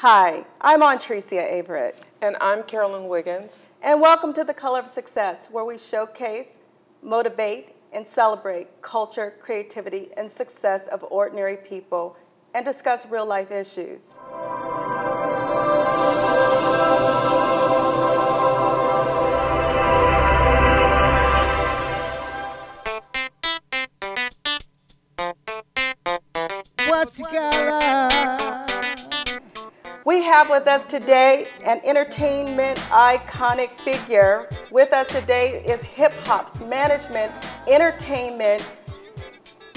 Hi, I'm Ontresicia Carolyn. And I'm Carolyn Wiggins. And welcome to The Color of Success, where we showcase, motivate, and celebrate culture, creativity, and success of ordinary people and discuss real-life issues. What's the color? We have with us today an entertainment iconic figure. With us today is hip-hop's management, entertainment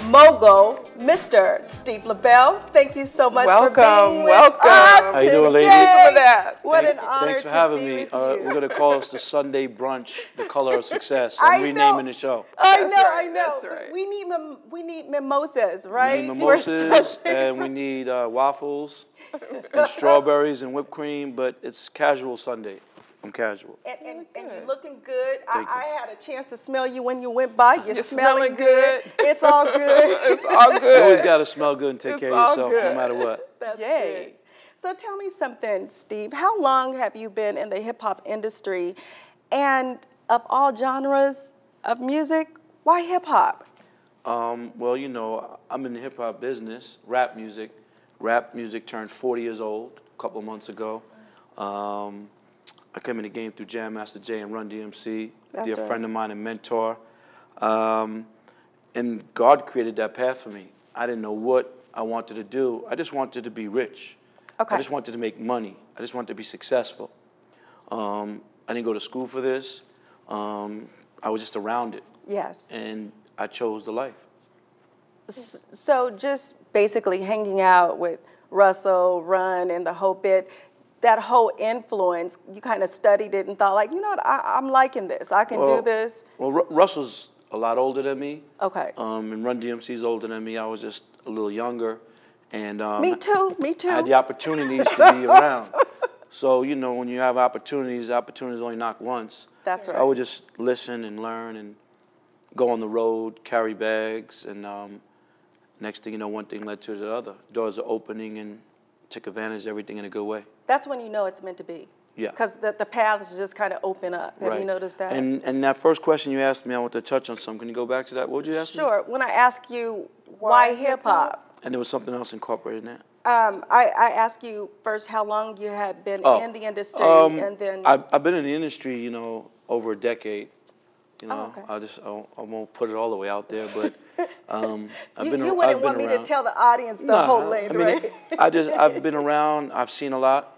mogul, Mr. Steve Lobel. Thank you so much for being with us How you doing, ladies? today. What an honor Thanks for to having be me. with you. We're going to call this the Sunday Brunch, The Color of Success. I I'm renaming the show. I That's know, right, I know. that's right. We need mimosas, right? We need We're mimosas, such- and we need waffles, and strawberries, and whipped cream, but it's casual Sunday. I'm casual. And you're looking good. Thank you. I had a chance to smell you when you went by. You're smelling good. It's all good. It's all You good. always got to smell good and take It's care of all yourself, good. no matter what. That's Yay. good. So tell me something, Steve. How long have you been in the hip-hop industry? And of all genres of music, why hip-hop? Well, you know, I'm in the hip-hop business, rap music. Rap music turned 40 years old a couple of months ago. I came in the game through Jam Master Jay and Run DMC, a dear friend of mine and mentor. And God created that path for me. I didn't know what I wanted to do. I just wanted to be rich. Okay. I just wanted to make money. I just wanted to be successful. I didn't go to school for this. I was just around it. Yes. And I chose the life. So just basically hanging out with Russell, Run, and the whole bit, that whole influence, you kind of studied it and thought, like, you know what, I'm liking this. I can do this. Well, Russell's a lot older than me. Okay. And Run DMC's older than me. I was just a little younger. And Me too. I had the opportunities to be around. So, you know, when you have opportunities only knock once. That's So right. I would just listen and learn and go on the road, carry bags, and next thing you know, one thing led to the other. Doors are opening and took advantage of everything in a good way. That's when you know it's meant to be. Yeah. Because the paths just kind of open up. Have you noticed that? And that first question you asked me, I want to touch on something. Can you go back to that? What did you ask me? Sure. When I ask you why hip-hop, And there was something else incorporated in that. I asked you first how long you had been in the industry, and then... I've been in the industry, you know, over a decade. You know, okay. I won't put it all the way out there, but you wouldn't want me to tell the audience the whole lane, right? I've been around. I've seen a lot.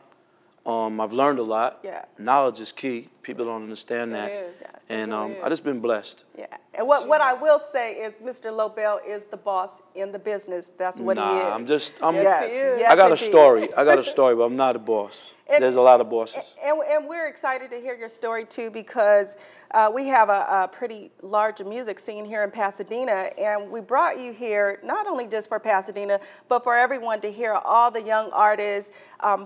I've learned a lot. Yeah. Knowledge is key. People don't understand that. It is. And I've just been blessed. Yeah. And what I will say is Mr. Lobel is the boss in the business. That's what he is. Yes, he is. Yes, I got a indeed. story. but I'm not a boss. There's a lot of bosses. And we're excited to hear your story, too, because we have a pretty large music scene here in Pasadena, and we brought you here not only just for Pasadena, but for everyone to hear all the young artists,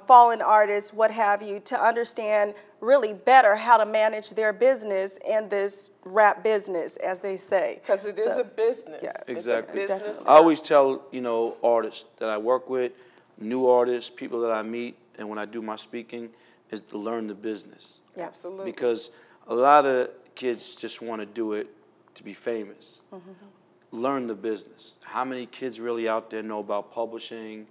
fallen artists, what have you, to understand really better how to manage their business in this rap business, as they say. Because it is a business. Yeah. Exactly. It's a business I always first. tell, you know, artists that I work with, new artists, people that I meet, and when I do my speaking, is to learn the business. Yeah. Absolutely. Because a lot of kids just want to do it to be famous. Learn the business. How many kids really out there know about publishing,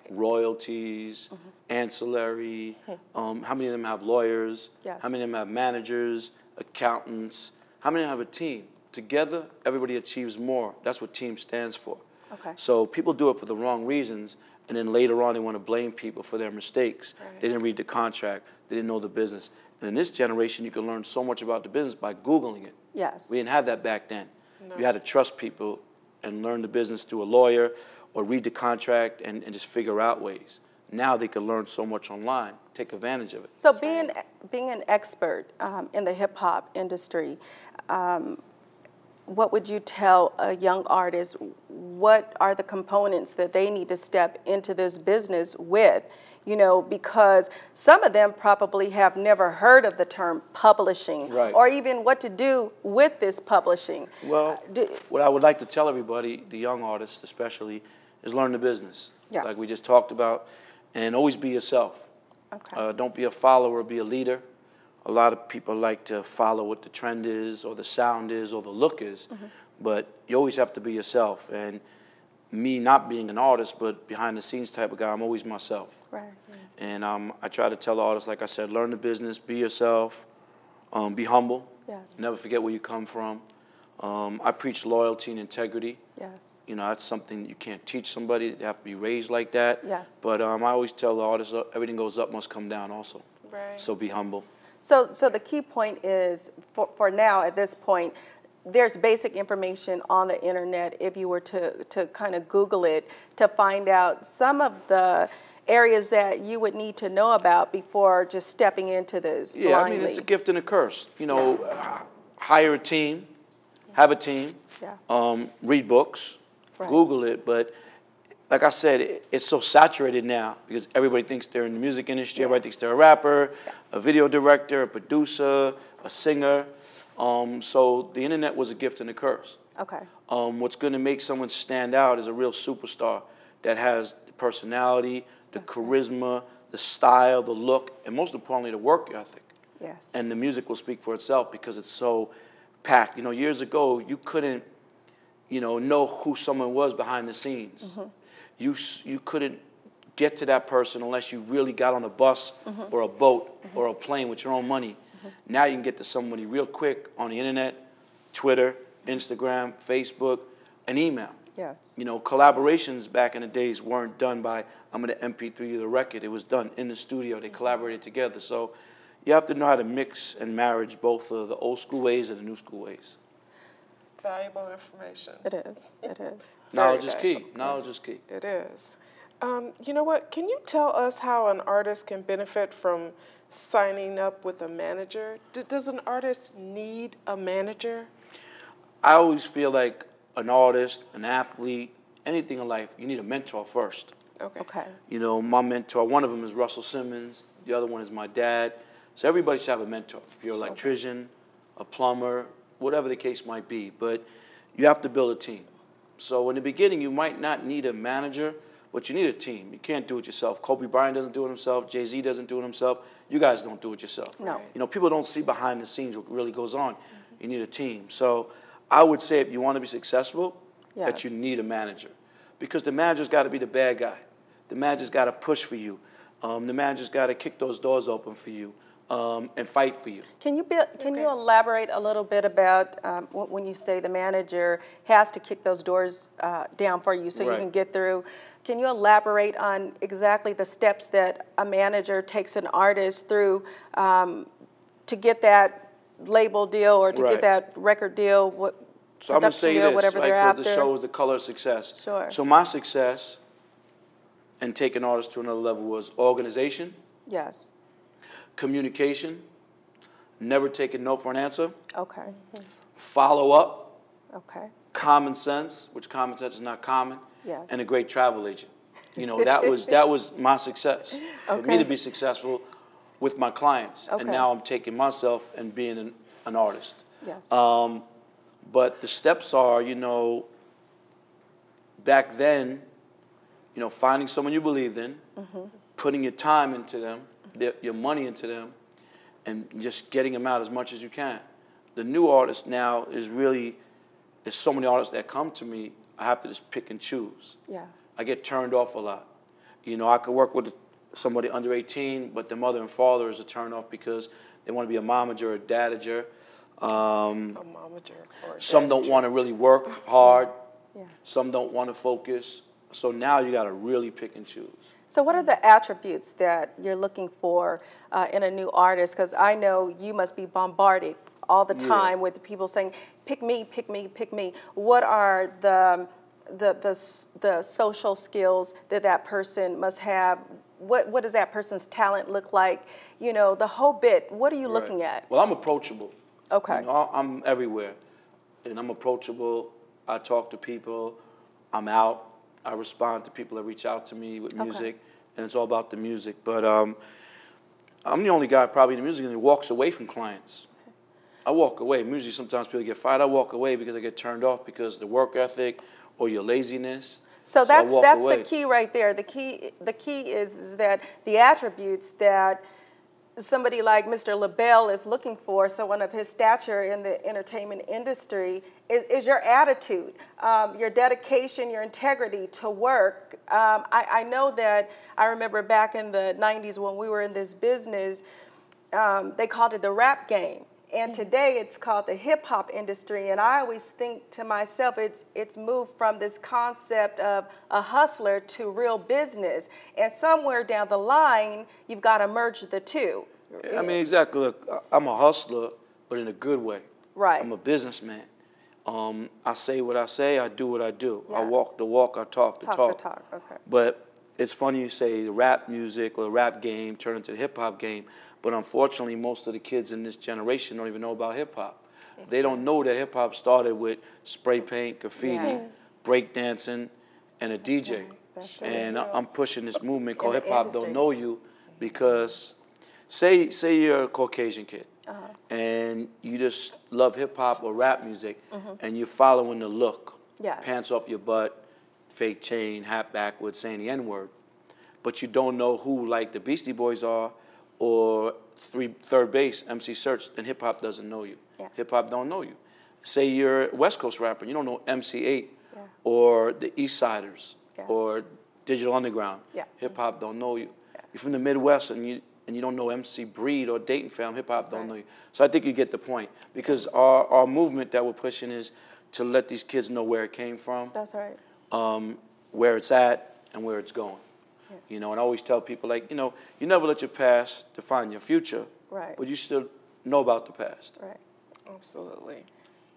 royalties, ancillary? How many of them have lawyers? Yes. How many of them have managers, accountants? How many have a team? Together, everybody achieves more. That's what team stands for. Okay. So people do it for the wrong reasons, and then later on they want to blame people for their mistakes. They didn't read the contract. They didn't know the business. And in this generation, you can learn so much about the business by Googling it. Yes. We didn't have that back then. No. You had to trust people and learn the business through a lawyer or read the contract and just figure out ways. Now they can learn so much online. Take advantage of it. So being an expert in the hip-hop industry, what would you tell a young artist? What are the components that they need to step into this business with? You know, because some of them probably have never heard of the term publishing, or even what to do with this publishing. Well, what I would like to tell everybody, the young artists especially, is learn the business. Like we just talked about. and always be yourself. Okay. Don't be a follower, be a leader. A lot of people like to follow what the trend is or the sound is or the look is, but you always have to be yourself. And me not being an artist, but behind the scenes type of guy, I'm always myself. Right. And I try to tell the artists, like I said, learn the business, be yourself, be humble, Yes. never forget where you come from. I preach loyalty and integrity. Yes. You know, that's something you can't teach somebody. They have to be raised like that. Yes. But I always tell the artists, everything goes up must come down also. Right. So be humble. So the key point is, for now at this point, there's basic information on the internet if you were to kind of Google it to find out some of the areas that you would need to know about before just stepping into this blindly. Yeah, I mean, it's a gift and a curse. You know, hire a team, have a team, read books, Right. Google it. But like I said, it's so saturated now because everybody thinks they're in the music industry. Everybody thinks they're a rapper, a video director, a producer, a singer. So the internet was a gift and a curse. Okay. What's going to make someone stand out is a real superstar that has the personality, the charisma, the style, the look, and most importantly, the work ethic. Yes. And the music will speak for itself because it's so packed. You know, years ago, you couldn't, know who someone was behind the scenes. You couldn't get to that person unless you really got on a bus or a boat or a plane with your own money. Now you can get to somebody real quick on the internet, Twitter, Instagram, Facebook, and email. Yes. You know, collaborations back in the days weren't done by, I'm going to MP3 you the record. It was done in the studio. They collaborated together. So you have to know how to mix and marriage both of the old school ways and the new school ways. Valuable information. It is. It is. Knowledge is Very key. Knowledge is key. It is. You know what? Can you tell us how an artist can benefit from signing up with a manager? Does an artist need a manager? I always feel like an artist, an athlete, anything in life, you need a mentor first. Okay. Okay. You know, my mentor, one of them is Russell Simmons. The other one is my dad. So everybody should have a mentor. If you're an electrician, a plumber, whatever the case might be. But you have to build a team. So in the beginning, you might not need a manager, but you need a team. You can't do it yourself. Kobe Bryant doesn't do it himself. Jay-Z doesn't do it himself. You guys don't do it yourself. No. You know, people don't see behind the scenes what really goes on. You need a team. So I would say if you want to be successful, that you need a manager. Because the manager's got to be the bad guy. The manager's got to push for you. The manager's got to kick those doors open for you and fight for you. Can you elaborate a little bit about when you say the manager has to kick those doors down for you so you can get through? Can you elaborate on exactly the steps that a manager takes an artist through to get that label deal or to get that record deal? So I'm going to say this, whatever they're because after. the show is the color of success. Sure. So my success and taking artists to another level was organization, Yes. communication, never taking no for an answer, Okay. follow up, Okay. common sense, which common sense is not common, Yes. and a great travel agent. You know, that was my success. For me to be successful with my clients. Okay. And now I'm taking myself and being an artist. Yes. But the steps are, back then, finding someone you believed in, putting your time into them, your money into them, and just getting them out as much as you can. The new artist now is really, there's so many artists that come to me, I have to just pick and choose. Yeah. I get turned off a lot. I could work with somebody under 18, but the mother and father is a turn off because they want to be a momager or a dadager. A momager or a Some don't want to really work hard. Yeah. Some don't want to focus. So now you got to really pick and choose. So what are the attributes that you're looking for in a new artist? Because I know you must be bombarded all the time with people saying, pick me, pick me, pick me. What are the social skills that person must have? What does that person's talent look like? The whole bit. What are you looking at? Well, I'm approachable. Okay. I'm everywhere. And I'm approachable. I talk to people. I'm out. I respond to people that reach out to me with music. And it's all about the music. But I'm the only guy probably in the music that walks away from clients. I walk away. Usually sometimes people get fired. I walk away because I get turned off because the work ethic or your laziness. So that's walk away. the key right there. The key is that the attributes that somebody like Mr. Lobel is looking for, someone of his stature in the entertainment industry, is your attitude, your dedication, your integrity to work. I know that I remember back in the 90s when we were in this business, they called it the rap game. And today it's called the hip hop industry. And I always think to myself, it's moved from this concept of a hustler to real business. And somewhere down the line, you've got to merge the two. I mean, exactly. Look, I'm a hustler, but in a good way. Right. I'm a businessman. I say what I say, I do what I do. Yes. I walk the walk, I talk the talk. The talk, okay. But it's funny you say the rap music or the rap game turned into the hip hop game. But unfortunately, most of the kids in this generation don't even know about hip hop. They don't know that hip hop started with spray paint, graffiti, break dancing, and a DJ. Right. That's And right. I'm pushing this movement called the Hip Hop industry. Don't Know You, because say you're a Caucasian kid and you just love hip hop or rap music and you're following the look, Yes. pants off your butt, fake chain, hat backwards, saying the N-word, but you don't know who like the Beastie Boys are or third base, MC Search, then hip hop doesn't know you. Yeah. Hip hop don't know you. Say you're a West Coast rapper, you don't know MC8 or the East Siders or Digital Underground. Yeah. Hip hop don't know you. You're from the Midwest and you don't know MC Breed or Dayton Fam, hip hop don't know you. So I think you get the point, because our movement that we're pushing is to let these kids know where it came from. That's right. Where it's at and where it's going. You know, and I always tell people, like, you know, you never let your past define your future, Right. but you still know about the past. Right. Absolutely.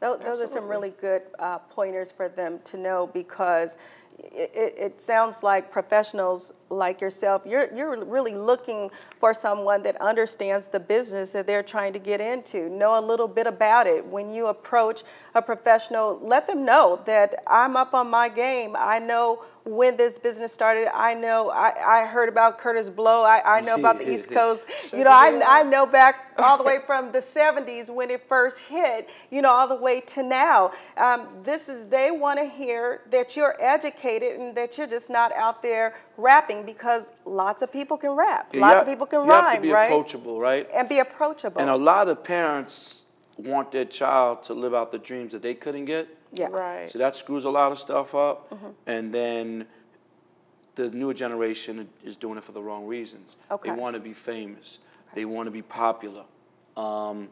Those are some really good pointers for them to know, because it sounds like professionals like yourself, you're really looking for someone that understands the business that they're trying to get into, know a little bit about it. When you approach a professional, let them know that I'm up on my game. I know when this business started. I know I heard about Curtis Blow. I know about the East Coast. You know, I know back all the way from the 70s when it first hit, you know, all the way to now. They want to hear that you're educated and that you're just not out there rapping, because lots of people can rap. Lots of people can rhyme, right? You have to be approachable, right? And be approachable. And a lot of parents want their child to live out the dreams that they couldn't get. Yeah. Right. So that screws a lot of stuff up. And then the newer generation is doing it for the wrong reasons. Okay. They want to be famous. They want to be popular. I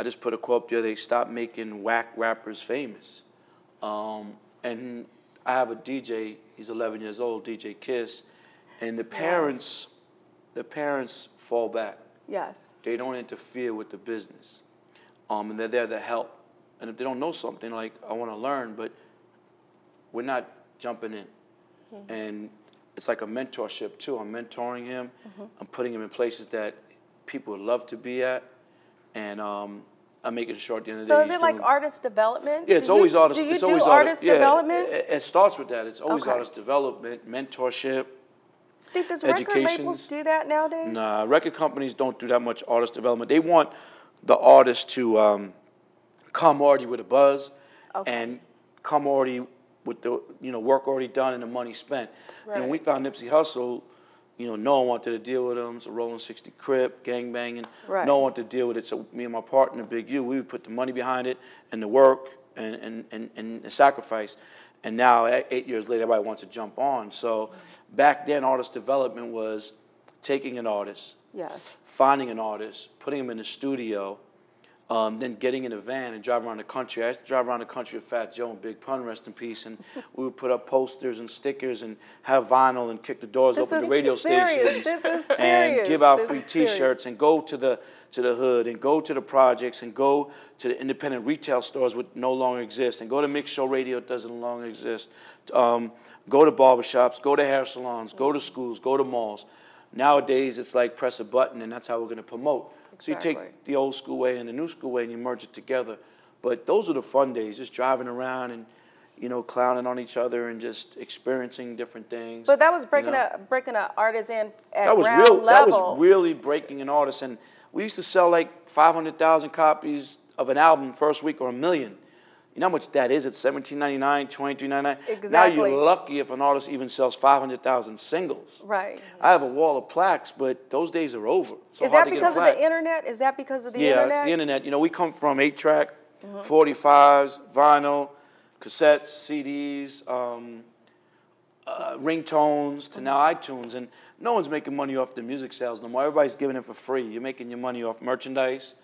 just put a quote the other day: stop making whack rappers famous. And I have a DJ, he's 11 years old, DJ Kiss, and the parents fall back. Yes. They don't interfere with the business. And they're there to help. And if they don't know something, like, I want to learn, but we're not jumping in. And it's like a mentorship too. I'm mentoring him. I'm putting him in places that people would love to be at. And I'm making sure at the end of the day. So is it like artist development? Yeah, it's always artist. Do you it's do always artist development? It starts with that. It's always Okay. artist development, mentorship. Steve, does record educations. labels do that nowadays? Nah, record companies don't do that much artist development. They want the artist to come already with a buzz, and come already with the work already done and the money spent. Right. And when we found Nipsey Hussle, no one wanted to deal with him. It's a Rolling 60 Crip, gang banging. Right. No one wanted to deal with it. So me and my partner, Big U, we would put the money behind it and the work and the sacrifice. And now, 8 years later, everybody wants to jump on. So back then, artist development was taking an artist, Yes. finding an artist, putting him in the studio, then getting in a van and drive around the country. I used to drive around the country with Fat Joe and Big Pun, rest in peace, and we would put up posters and stickers and have vinyl and kick the doors open to radio stations and give out free T-shirts and go to the hood and go to the projects and go to the independent retail stores which no longer exist and go to mix show radio that doesn't longer exist. Go to barbershops, go to hair salons, go to schools, go to malls. Nowadays, it's like press a button and that's how we're going to promote. So you take the old school way and the new school way and you merge it together. But those are the fun days, just driving around and, clowning on each other and just experiencing different things. But that was breaking a artist in at that was ground real. level. That was really breaking an artist. And we used to sell like 500,000 copies of an album first week or 1 million. You know how much that is? It's $17.99, $23.99. Exactly. Now you're lucky if an artist even sells 500,000 singles. Right. I have a wall of plaques, but those days are over. So Is that because of the internet? Is that because of the internet? Yeah, it's the internet. You know, we come from 8-track, 45s, vinyl, cassettes, CDs, ringtones, to now iTunes. And no one's making money off the music sales no more. Everybody's giving it for free. You're making your money off merchandise,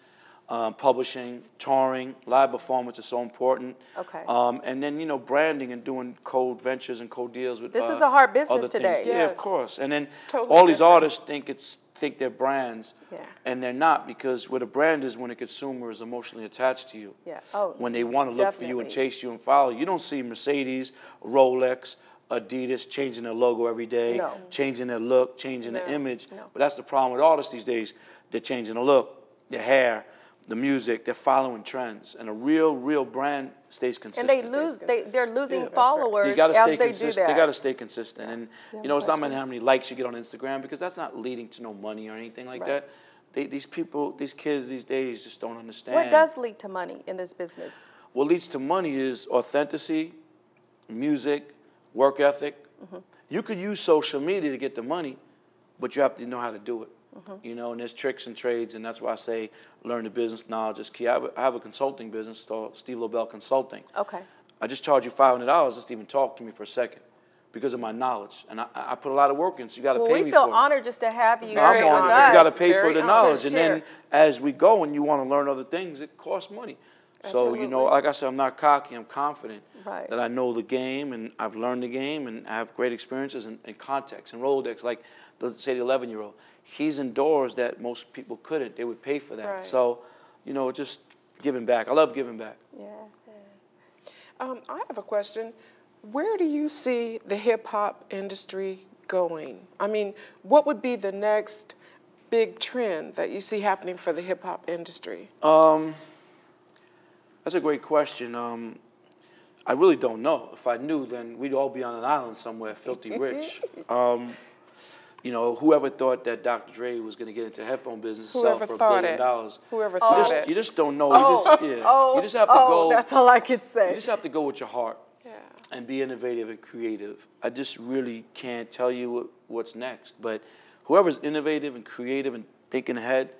publishing, touring, live performance is so important. Okay. And then, you know, branding and doing code ventures and code deals with This is a hard business other today. things. Yeah, of Yes. course. And then totally all these different. artists think they're brands, Yeah. and they're not, because what a brand is when a consumer is emotionally attached to you. Yeah. Oh, When they want to look for you and definitely. chase you and follow you. You don't see Mercedes, Rolex, Adidas changing their logo every day, No. changing their look, changing No. their image. No. But that's the problem with artists these days. They're changing the look, their hair, the music. They're following trends. And a real brand stays consistent. And they're losing Yeah, that's right. followers You gotta as stay they do consistent. that. They got to stay consistent, and you know, it's not matter how questions? many likes you get on Instagram, because that's not leading to no money or anything like Right. that. These kids these days just don't understand. What does lead to money in this business? What leads to money is authenticity, music, work ethic. You could use social media to get the money, but you have to know how to do it. You know, and there's tricks and trades, and that's why I say learn the business knowledge is key. I have a consulting business called Steve Lobel Consulting. Okay. I just charge you $500 just to even talk to me for a second because of my knowledge. And I put a lot of work in, so you got to Well, pay we me feel for it. honored just to have you No, I'm with honored, us. but you got to pay for Very the honored. knowledge. To And then share. as we go and you want to learn other things, it costs money. So, you know, Absolutely. like I said, I'm not cocky. I'm confident Right. that I know the game and I've learned the game and I have great experiences and context and Rolodex. Like, let's say the 11-year-old. He's in doors that most people couldn't. They would pay for that. Right. So, you know, just giving back. I love giving back. Yeah. I have a question. Where do you see the hip-hop industry going? I mean, what would be the next big trend that you see happening for the hip-hop industry? That's a great question. I really don't know. If I knew, then we'd all be on an island somewhere, filthy rich. You know, whoever thought that Dr. Dre was going to get into the headphone business and sell Whoever for $1 thought billion? it. Whoever You thought just, it. you just don't know. Oh, You just have to go. That's all I could say. You just have to go with your heart Yeah. and be innovative and creative. I just really can't tell you what's next. But whoever's innovative and creative and thinking ahead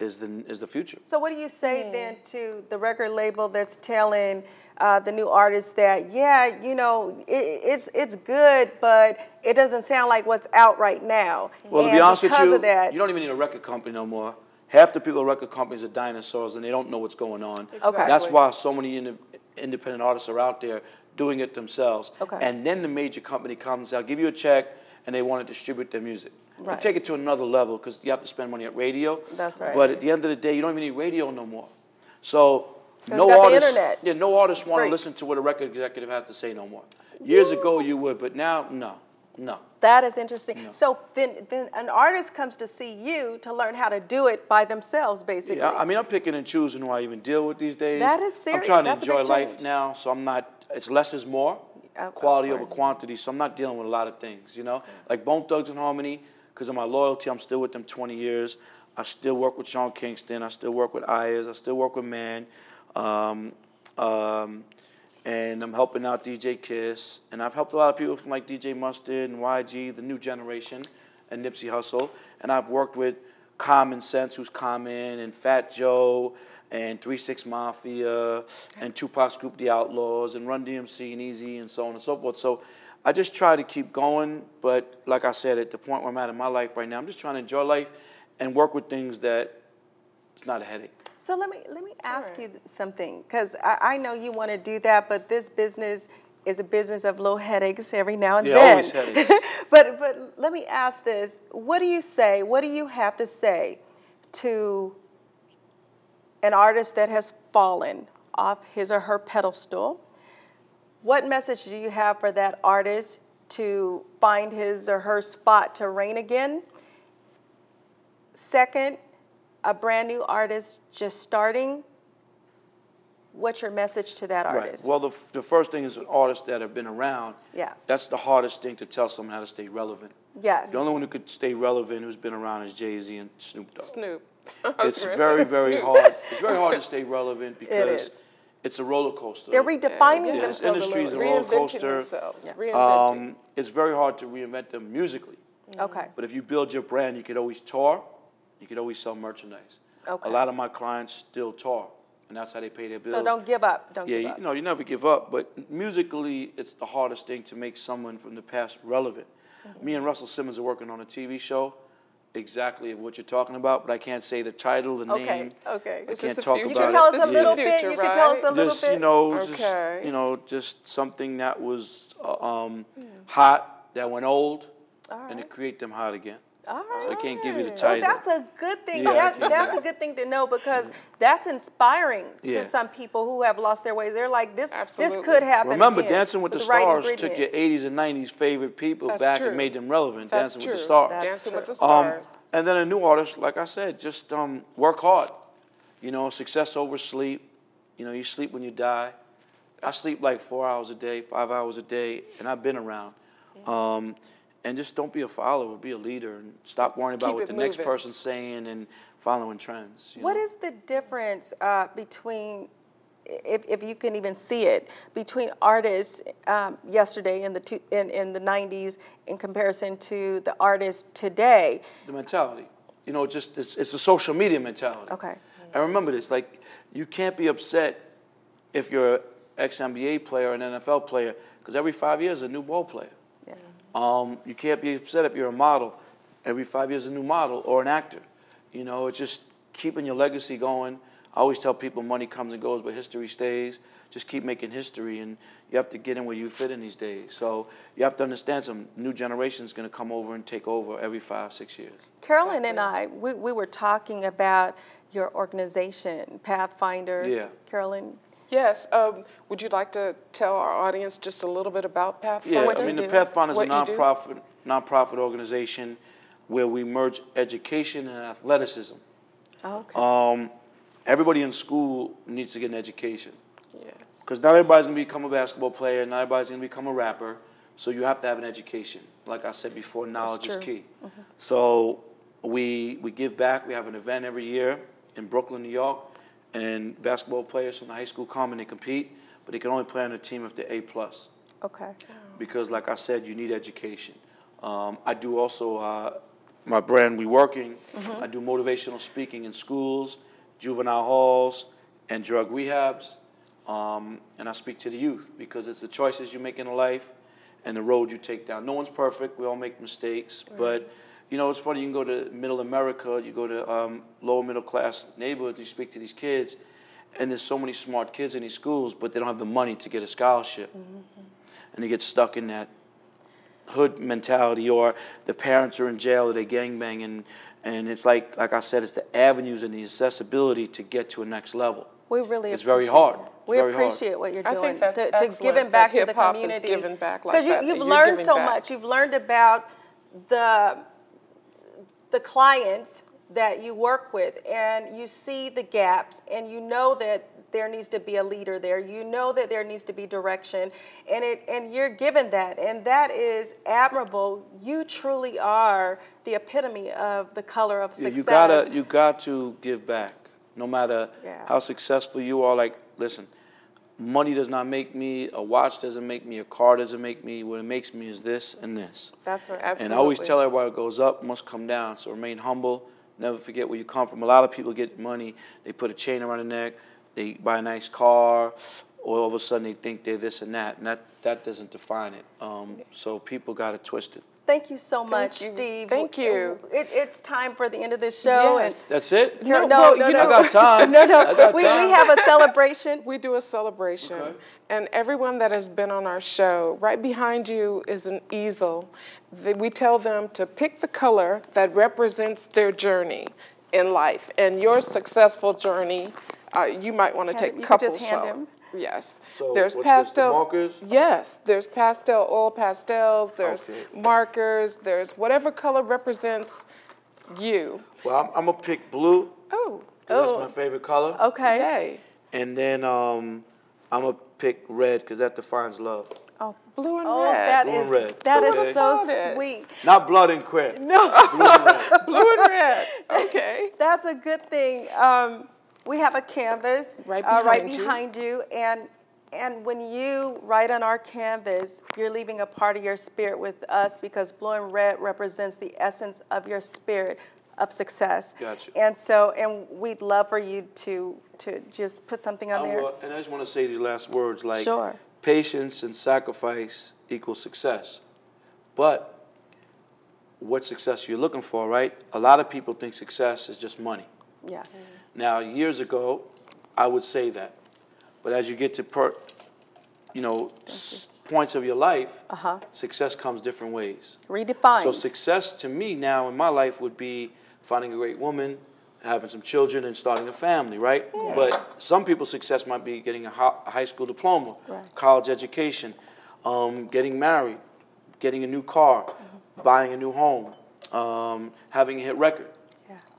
is the future. So what do you say then to the record label that's telling the new artists that, yeah, you know, it's good, but it doesn't sound like what's out right now. Well, to And be honest with because you, of that, you don't even need a record company no more. Half the people at record companies are dinosaurs and they don't know what's going on. Okay. That's why so many independent artists are out there doing it themselves. Okay. And then the major company comes, they'll give you a check and they want to distribute their music. Right. And take it to another level because you have to spend money at radio. That's right. But at the end of the day, you don't even need radio no more. So no you got the artist, internet. yeah, no artist It's want to great. listen to what a record executive has to say no more. Years ago you would, but now, no. that is interesting. So then an artist comes to see you to learn how to do it by themselves, basically. Yeah, I mean, I'm picking and choosing who I even deal with these days. That is serious. I'm trying to That's a enjoy big life change. now, so I'm not, it's less is more, Of quality over course. quantity, so I'm not dealing with a lot of things, you know? Like Bone Thugs and Harmony, because of my loyalty, I'm still with them 20 years. I still work with Sean Kingston. I still work with Ayers. I still work with Man. And I'm helping out DJ Kiss. And I've helped a lot of people from like DJ Mustard and YG, the new generation, and Nipsey Hussle. And I've worked with Common Sense, who's Common, and Fat Joe, and 3 6 Mafia, and Tupac's group The Outlaws, and Run DMC, and Eazy-E, and so on and so forth. So I just try to keep going, but like I said, at the point where I'm at in my life right now, I'm just trying to enjoy life and work with things that it's not a headache. So let me ask you something, because I know you want to do that, but this business is a business of little headaches every now and Yeah, then. always headaches. But let me ask this: what do you say? What do you have to say to an artist that has fallen off his or her pedestal? What message do you have for that artist to find his or her spot to reign again? Second, a brand new artist just starting, what's your message to that artist? Right. Well, the first thing is artists that have been around. Yeah. That's the hardest thing to tell someone how to stay relevant. Yes. The only one who could stay relevant who's been around is Jay-Z and Snoop Dogg. Snoop. It's very, very hard. It's very hard to stay relevant because is. it's a roller coaster. They're redefining This themselves industry a is a little roller coaster. Reinventing. It's very hard to reinvent them musically. bit. Okay. But if you build your brand, you could always tour. You could always sell merchandise. Okay. A lot of my clients still tour, and that's how they pay their bills. So don't give up. Don't give Yeah, up. you know, you never give up. But musically, it's the hardest thing to make someone from the past relevant. Me and Russell Simmons are working on a TV show, exactly of what you're talking about, but I can't say the title, the name. Okay. I can't the talk future? You about can it. tell us This a is the little bit. future, You can tell us a right? little Just, bit. you know, Okay. just something that was hot, that went old, All and right. to create them hot again. All right. So I can't give you the Well, title. that's a good thing. Yeah, I can't That's do a good thing to know because that's inspiring Yeah. to some people who have lost their way. They're like, this Absolutely. could happen. Remember, again Dancing with the right Stars took your ingredients. 80s and 90s favorite people That's back true. and made them relevant. That's Dancing true. with the Stars. That's Dancing with true. the Stars. And then a new artist, like I said, just work hard. You know, success over sleep. You know, you sleep when you die. I sleep like 4 hours a day, 5 hours a day, and I've been around. And just don't be a follower, be a leader, and stop worrying about Keep what it the next moving. person's saying and following trends. What is the difference between, if you can even see it, between artists yesterday in the 90s in comparison to the artists today? The mentality. You know, just it's a social media mentality. Okay. And remember this, like, you can't be upset if you're an ex-NBA player or an NFL player, because every 5 years a new ball player. Yeah. You can't be upset if you're a model. Every 5 years a new model or an actor. You know, it's just keeping your legacy going. I always tell people money comes and goes, but history stays. Just keep making history, and you have to get in where you fit in these days. So you have to understand some new generation is going to come over and take over every 5, 6 years. Carolyn and I, we were talking about your organization, Pathfinder. Yeah. Carolyn, Yes. Would you like to tell our audience just a little bit about Pathfinder? Yeah, what I you mean, do. the Pathfinder is a What you do? nonprofit organization where we merge education and athleticism. okay. Everybody in school needs to get an education. Yes. Because not everybody's going to become a basketball player, not everybody's going to become a rapper, so you have to have an education. Like I said before, knowledge is true. key. So we give back. We have an event every year in Brooklyn, New York, and basketball players from the high school come and they compete, but they can only play on a team if they're A+. Okay. Because like I said, you need education. I do also, my brand, We Working, I do motivational speaking in schools, juvenile halls, and drug rehabs. And I speak to the youth because it's the choices you make in life and the road you take down. No one's perfect. We all make mistakes. But, you know, it's funny. You can go to middle America. You go to lower middle class neighborhoods. You speak to these kids. And there's so many smart kids in these schools, but they don't have the money to get a scholarship. And they get stuck in that hood mentality, or the parents are in jail, or they gangbang. And it's like I said, it's the avenues and the accessibility to get to a next level. We really It's very appreciate hard. it. It's We very hard. appreciate what you're I doing. think that's to excellent giving back that to the hip-hop is community. giving back like that, that you've you're learned giving so back. much. You've learned about the clients that you work with, and you see the gaps, and you know that there needs to be a leader there. You know that there needs to be direction, and you're given that, and that is admirable. You truly are the epitome of the color of Yeah, success. you got to give back, no matter Yeah. how successful you are. Like, listen, money does not make me. A watch doesn't make me. A car doesn't make me. What it makes me is this and this. That's right. Absolutely. And I always tell everybody, what goes up must come down. So remain humble. Never forget where you come from. A lot of people get money. They put a chain around their neck. They buy a nice car. Or all of a sudden they think they're this and that. And that doesn't define it. So people got it twisted. Thank you so much, you. Steve. Thank you. It's time for the end of the show. Yes. That's it? No, well, no, you no. know- I got time. No, no. I got We time. have a celebration. We do a celebration. Okay. And everyone that has been on our show, right behind you is an easel. We tell them to pick the color that represents their journey in life. And your successful journey, you might want to Hand take him- you could couple just hand show. him. Yes. So there's what's this, the pastel markers? Yes, there's pastel, oil pastels, there's Okay. markers, there's whatever color represents you. Well, I'm going to pick blue. Oh, 'Cause that's my favorite color. Okay. yay. And then I'm going to pick red because that defines love. Oh, Blue and oh, red. that Blue and is red. that is Okay. so About it. sweet. Not blood and crab. No, Blue and red. Blue and red. Okay. that's a good thing. We have a canvas right behind you, and when you write on our canvas, you're leaving a part of your spirit with us because blue and red represents the essence of your spirit of success. Gotcha. And we'd love for you to just put something on there. And I just want to say these last words, like Sure. patience and sacrifice equals success. But what success you're looking for, right? A lot of people think success is just money. Yes. Now, years ago, I would say that. But as you get to points of your life, success comes different ways. Redefine. So success to me now in my life would be finding a great woman, having some children, and starting a family, right? Yeah. But some people's success might be getting a high school diploma, Right. college education, getting married, getting a new car, buying a new home, having a hit record,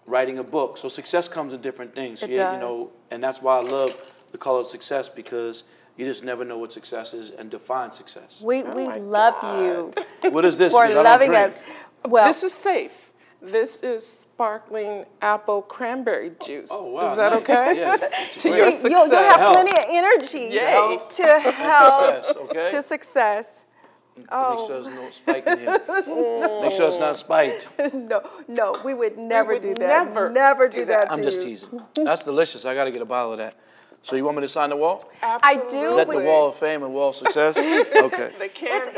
writing a book. So success comes in different things. It You does. know, and that's why I love the color of success, because you just never know what success is and define success. We love you What is this? for Because I don't loving drink. us. Well, This is safe. This is sparkling apple cranberry juice. Oh, wow, Is that nice. okay? Yeah, it's To great. your you'll success. have Help. plenty of energy Yay. to help Success, okay? to success. Make sure there's no spike in here. Make sure it's not spiked. No, we would never would do that. never do do that. that. I'm to just you. teasing. That's delicious. I got to get a bottle of that. So you want me to sign the wall? I do. Is that the wall of fame and wall of success? Okay. The canvas.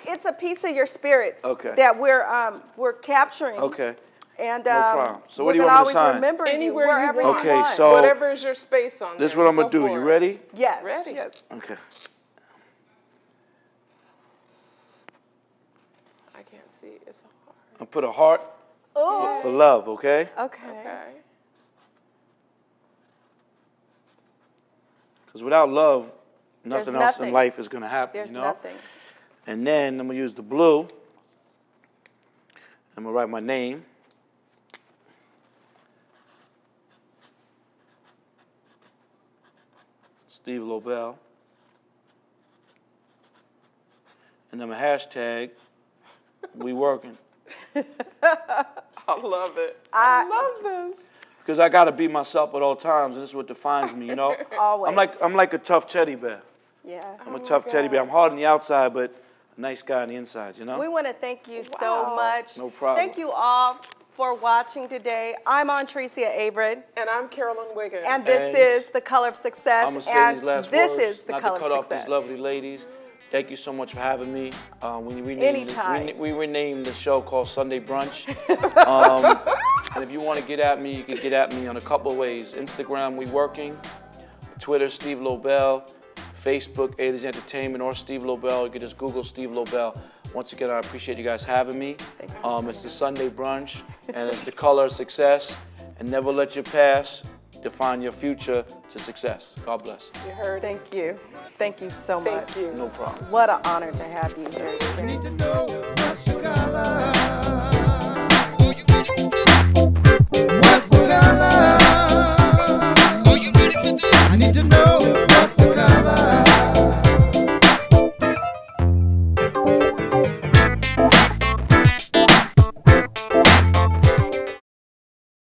It's a piece of your spirit Okay. that we're capturing. Okay. And No problem. So what do you we're want me to gonna always sign? remember Anywhere you you wherever want. you Okay, want. so- Whatever is your space on This is there, what I'm going go to do. for You it. ready? Yes. Ready. Yes. Okay. I can't see. It's a heart. I'll put a heart Oh. for love, okay? Okay. Okay. Because without love, There's nothing else in nothing. life is going to happen, There's you know? nothing. And then I'm going to use the blue. I'm going to write my name. Steve Lobel. And then a hashtag, we working. I love it. I love this. Because I got to be myself at all times, and this is what defines me, you know? Always. I'm like a tough teddy bear. Yeah. I'm a tough teddy bear. I'm hard on the outside, but a nice guy on the inside, you know? We want to thank you so much. No problem. Thank you all for watching today. I'm Ontresicia Carolyn, And I'm Carolyn Wiggins. and this And is The Color of Success. I'm going to say and these last this words, is The not Color to cut of off Success. these lovely ladies. Thank you so much for having me. We renamed Anytime. we renamed the show called Sunday Brunch. And if you want to get at me, you can get at me on a couple of ways. Instagram, We Working. Twitter, Steve Lobel. Facebook, A-to-Z Entertainment, or Steve Lobel. You can just Google Steve Lobel. Once again, I appreciate you guys having me. Thank you so It's the Sunday Brunch, and it's the color of success. And never let your past define your future to success. God bless. You heard it. Thank you. Thank you so much. Thank you. No problem. What an honor to have you here today. Need to know what's your color.